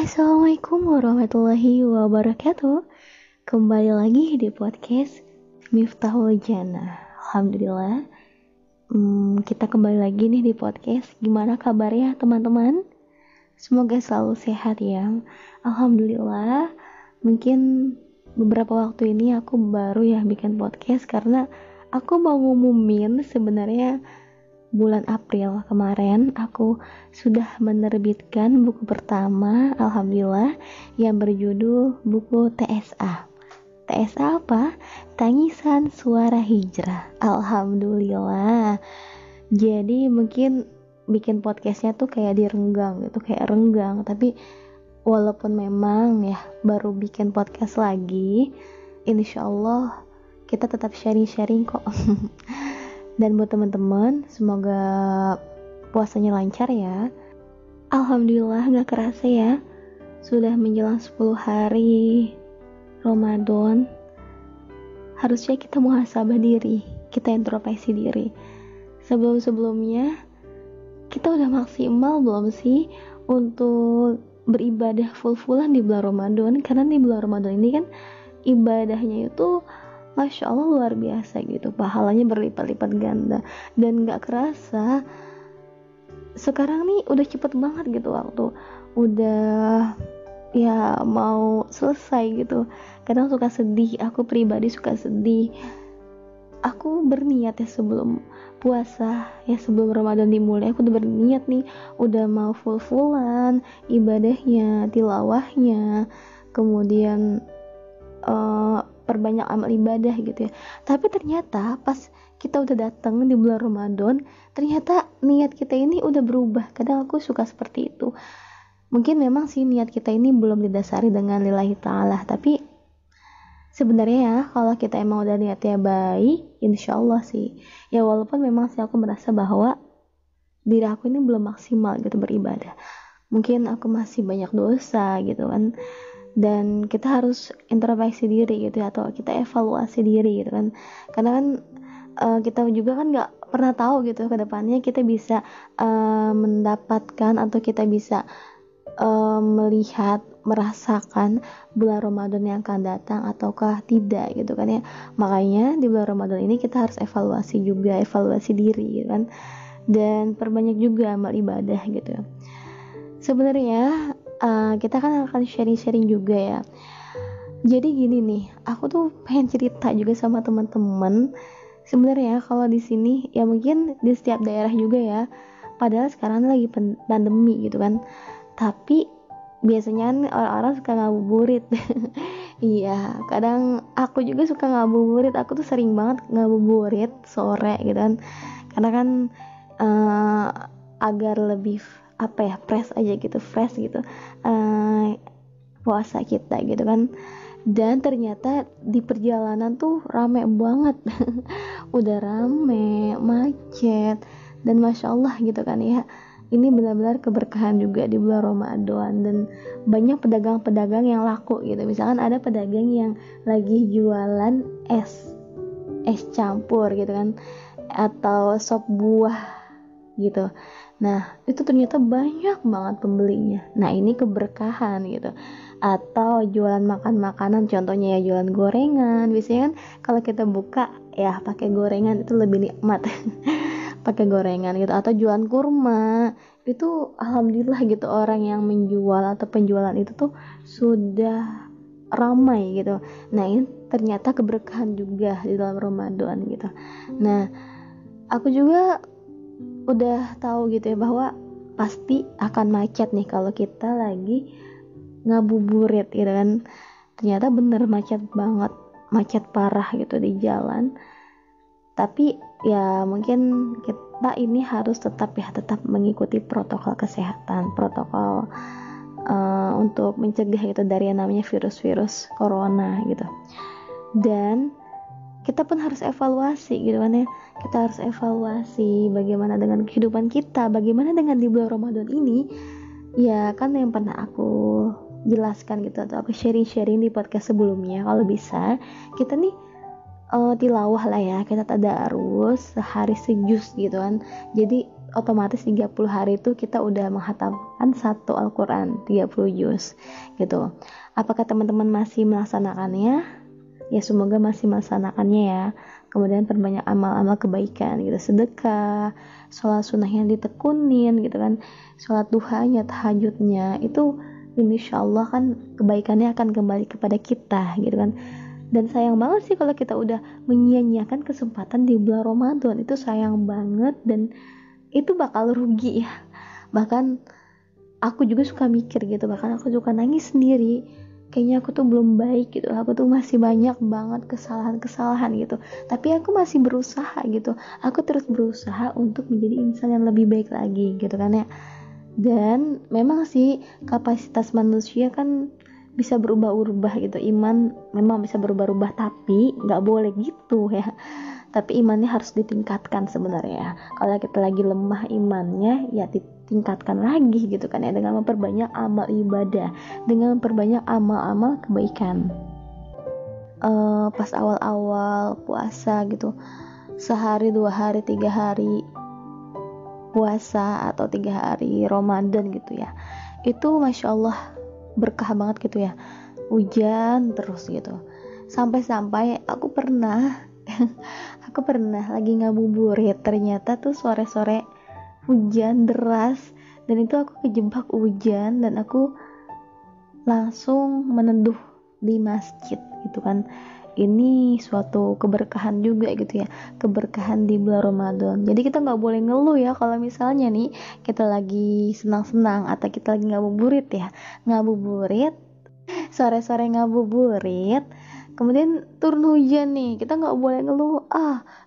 Assalamualaikum warahmatullahi wabarakatuh. Kembali lagi di podcast Miftahul Jannah. Alhamdulillah, kita kembali lagi nih di podcast. Gimana kabarnya teman-teman? Semoga selalu sehat ya. Alhamdulillah. Mungkin beberapa waktu ini aku baru ya bikin podcast karena aku mau ngumumin sebenarnya bulan April kemarin aku sudah menerbitkan buku pertama, alhamdulillah, yang berjudul buku TSA. TSA apa? Tangisan Suara Hijrah. Alhamdulillah. Jadi mungkin bikin podcastnya tuh kayak direnggang gitu, kayak renggang. Tapi walaupun memang ya baru bikin podcast lagi, insya Allah kita tetap sharing-sharing kok. Dan buat teman-teman, semoga puasanya lancar ya. Alhamdulillah gak kerasa ya, sudah menjelang 10 hari Ramadan. Harusnya kita muhasabah diri, kita introspeksi diri. Sebelum-sebelumnya, kita udah maksimal belum sih untuk beribadah full-fullan di bulan Ramadan? Karena di bulan Ramadan ini kan ibadahnya itu Masya Allah luar biasa gitu, pahalanya berlipat-lipat ganda. Dan gak kerasa sekarang nih udah cepet banget gitu waktu udah ya mau selesai gitu. Kadang suka sedih, aku pribadi suka sedih. Aku berniat ya sebelum puasa ya, sebelum Ramadan dimulai aku udah berniat nih, udah mau full-fullan ibadahnya, tilawahnya, kemudian perbanyak amal ibadah gitu ya. Tapi ternyata pas kita udah datang di bulan Ramadan, ternyata niat kita ini udah berubah. Kadang aku suka seperti itu. Mungkin memang sih niat kita ini belum didasari dengan lillahi ta'ala, tapi sebenarnya ya kalau kita emang udah niatnya baik, insya Allah sih ya, walaupun memang sih aku merasa bahwa diri aku ini belum maksimal gitu beribadah. Mungkin aku masih banyak dosa gitu kan, dan kita harus introspeksi diri gitu ya, atau kita evaluasi diri gitu kan, karena kan kita juga kan nggak pernah tahu gitu ke depannya kita bisa mendapatkan atau kita bisa melihat, merasakan bulan Ramadan yang akan datang ataukah tidak gitu kan ya. Makanya di bulan Ramadan ini kita harus evaluasi juga, evaluasi diri gitu kan, dan perbanyak juga amal ibadah gitu. Sebenarnya kita kan akan sharing-sharing juga ya. Jadi gini nih, aku tuh pengen cerita juga sama teman-teman. Sebenarnya kalau di sini ya mungkin di setiap daerah juga ya. Padahal sekarang lagi pandemi gitu kan. Tapi biasanya orang-orang suka ngabuburit. Iya, kadang aku juga suka ngabuburit. Aku tuh sering banget ngabuburit sore gitu kan. Karena kan agar lebih fresh aja gitu, puasa kita gitu kan. Dan ternyata di perjalanan tuh rame banget. Udah rame, macet, dan Masya Allah gitu kan ya. Ini benar-benar keberkahan juga di bulan Ramadan, dan banyak pedagang-pedagang yang laku gitu. Misalkan ada pedagang yang lagi jualan es campur gitu kan, atau sop buah gitu. Nah, itu ternyata banyak banget pembelinya. Nah, ini keberkahan gitu. Atau jualan makan-makanan, contohnya ya jualan gorengan. Biasanya kan kalau kita buka ya pakai gorengan itu lebih nikmat. Pakai gorengan gitu, atau jualan kurma. Itu alhamdulillah gitu, orang yang menjual atau penjualan itu tuh sudah ramai gitu. Nah, ini ternyata keberkahan juga di dalam Ramadan gitu. Nah, aku juga udah tahu gitu ya bahwa pasti akan macet nih kalau kita lagi ngabuburit gitu kan. Ternyata bener macet banget, macet parah gitu di jalan. Tapi ya mungkin kita ini harus tetap mengikuti protokol kesehatan, protokol untuk mencegah gitu dari yang namanya virus-virus corona gitu. Dan kita pun harus evaluasi gitu kan ya. Kita harus evaluasi bagaimana dengan kehidupan kita, bagaimana dengan di bulan Ramadan ini. Ya kan yang pernah aku jelaskan gitu, atau aku sharing-sharing di podcast sebelumnya, kalau bisa kita nih tilawah lah ya, kita tadarus sehari sejuz gitu kan. Jadi otomatis 30 hari itu kita udah menghatamkan satu Al-Quran 30 juz gitu. Apakah teman-teman masih melaksanakannya? Ya semoga masih melaksanakannya ya. Kemudian perbanyak amal-amal kebaikan gitu, sedekah, sholat sunnah yang ditekunin gitu kan, sholat duhanya, tahajudnya, itu insya Allah kan kebaikannya akan kembali kepada kita gitu kan. Dan sayang banget sih kalau kita udah menyia-nyiakan kesempatan di bulan Ramadan, itu sayang banget dan itu bakal rugi ya. Bahkan aku juga suka mikir gitu, bahkan aku suka nangis sendiri, kayaknya aku tuh belum baik gitu, aku tuh masih banyak banget kesalahan-kesalahan gitu, tapi aku masih berusaha gitu, aku terus berusaha untuk menjadi insan yang lebih baik lagi gitu kan ya. Dan memang sih kapasitas manusia kan bisa berubah-ubah gitu, iman memang bisa berubah-ubah, tapi nggak boleh gitu ya, tapi imannya harus ditingkatkan sebenarnya. Kalau kita lagi lemah imannya ya ditingkatkan lagi gitu kan ya, dengan memperbanyak amal ibadah, dengan memperbanyak amal-amal kebaikan. Pas awal-awal puasa gitu, sehari, 2 hari, 3 hari puasa atau 3 hari Ramadan gitu ya, itu Masya Allah berkah banget gitu ya, hujan terus gitu, sampai-sampai aku pernah aku pernah lagi ngabuburit, ternyata tuh sore-sore hujan deras, dan itu aku kejebak hujan dan aku langsung meneduh di masjid gitu kan. Ini suatu keberkahan juga gitu ya, keberkahan di bulan Ramadan. Jadi kita nggak boleh ngeluh ya kalau misalnya nih kita lagi senang-senang atau kita lagi ngabuburit ya, ngabuburit sore-sore ngabuburit, kemudian turun hujan nih, kita nggak boleh ngeluh,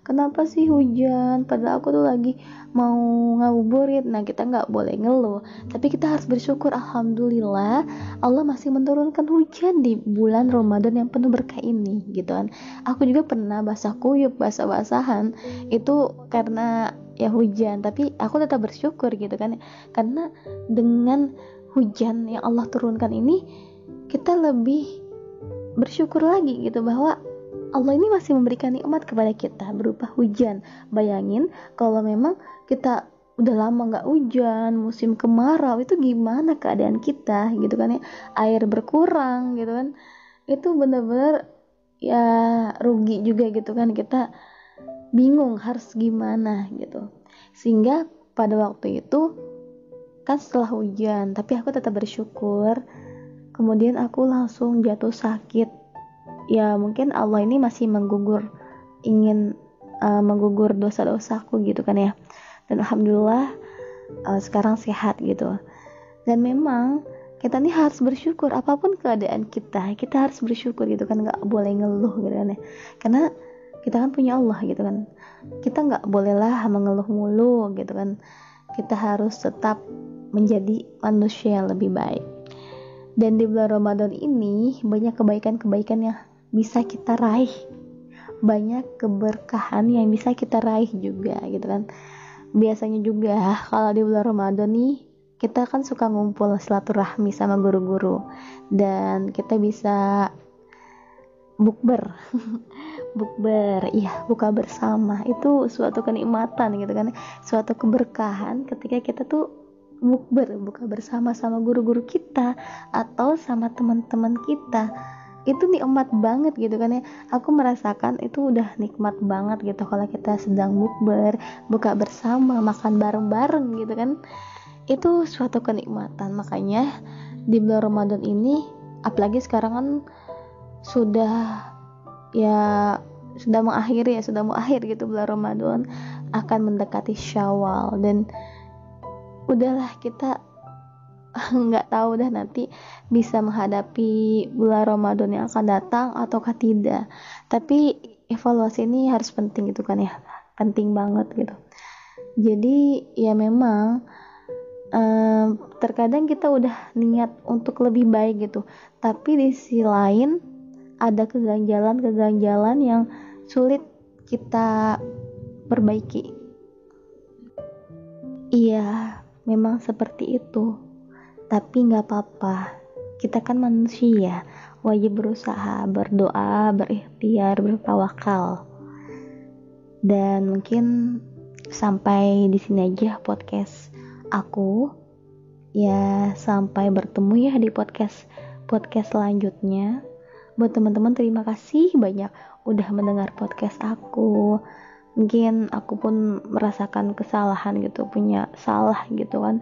kenapa sih hujan, padahal aku tuh lagi mau ngabuburit. Nah, kita nggak boleh ngeluh, tapi kita harus bersyukur, alhamdulillah Allah masih menurunkan hujan di bulan Ramadan yang penuh berkah ini gitu kan. Aku juga pernah basah kuyup, basah-basahan itu karena ya hujan, tapi aku tetap bersyukur gitu kan, karena dengan hujan yang Allah turunkan ini kita lebih bersyukur lagi gitu, bahwa Allah ini masih memberikan nikmat kepada kita berupa hujan. Bayangin kalau memang kita udah lama nggak hujan, musim kemarau, itu gimana keadaan kita gitu kan ya, air berkurang gitu kan, itu benar-benar ya rugi juga gitu kan, kita bingung harus gimana gitu. Sehingga pada waktu itu kan setelah hujan, tapi aku tetap bersyukur. Kemudian aku langsung jatuh sakit. Ya mungkin Allah ini masih ingin menggugur dosa-dosaku gitu kan ya. Dan alhamdulillah sekarang sehat gitu. Dan memang kita nih harus bersyukur apapun keadaan kita harus bersyukur gitu kan, nggak boleh ngeluh gitu kan ya. Karena kita kan punya Allah gitu kan. Kita nggak bolehlah mengeluh mulu gitu kan. Kita harus tetap menjadi manusia yang lebih baik. Dan di bulan Ramadan ini banyak kebaikan-kebaikan yang bisa kita raih, banyak keberkahan yang bisa kita raih juga gitu kan. Biasanya juga kalau di bulan Ramadan nih kita kan suka ngumpul silaturahmi sama guru-guru, dan kita bisa bukber bukber, iya, buka bersama, itu suatu kenikmatan gitu kan, suatu keberkahan ketika kita tuh buka bersama sama guru-guru kita atau sama teman-teman kita. Itu nikmat banget gitu kan ya, aku merasakan itu udah nikmat banget gitu kalau kita sedang bukber, buka bersama, makan bareng-bareng gitu kan, itu suatu kenikmatan. Makanya di bulan Ramadan ini, apalagi sekarang kan sudah mau akhir gitu bulan Ramadan, akan mendekati Syawal, dan udahlah kita nggak tahu dah nanti bisa menghadapi bulan Ramadan yang akan datang ataukah tidak. Tapi evaluasi ini harus penting gitu kan ya, penting banget gitu. Jadi ya memang terkadang kita udah niat untuk lebih baik gitu, tapi di sisi lain ada keganjalan yang sulit kita perbaiki. Iya, memang seperti itu, tapi nggak apa-apa, kita kan manusia, wajib berusaha, berdoa, berikhtiar, bertawakal. Dan mungkin sampai di sini aja podcast aku. Ya, sampai bertemu ya di podcast selanjutnya. Buat teman-teman, terima kasih banyak udah mendengar podcast aku. Mungkin aku pun merasakan kesalahan gitu, punya salah gitu kan,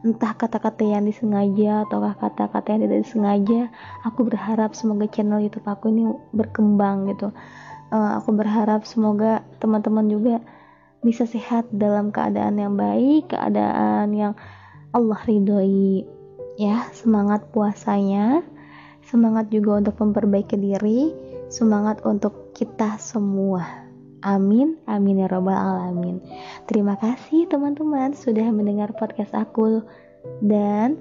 entah kata-kata yang disengaja ataukah kata-kata yang tidak disengaja. Aku berharap semoga channel YouTube aku ini berkembang gitu. Aku berharap semoga teman-teman juga bisa sehat dalam keadaan yang baik, keadaan yang Allah ridhoi. Ya, semangat puasanya, semangat juga untuk memperbaiki diri, semangat untuk kita semua. Amin, amin ya robbal alamin. Terima kasih teman-teman sudah mendengar podcast aku, dan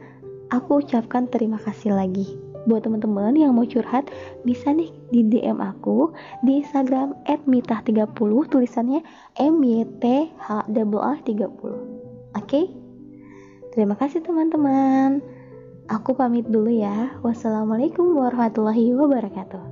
aku ucapkan terima kasih lagi. Buat teman-teman yang mau curhat, bisa nih di DM aku di Instagram @mitah30, tulisannya MYTHAA30. Oke? Terima kasih teman-teman. Aku pamit dulu ya. Wassalamualaikum warahmatullahi wabarakatuh.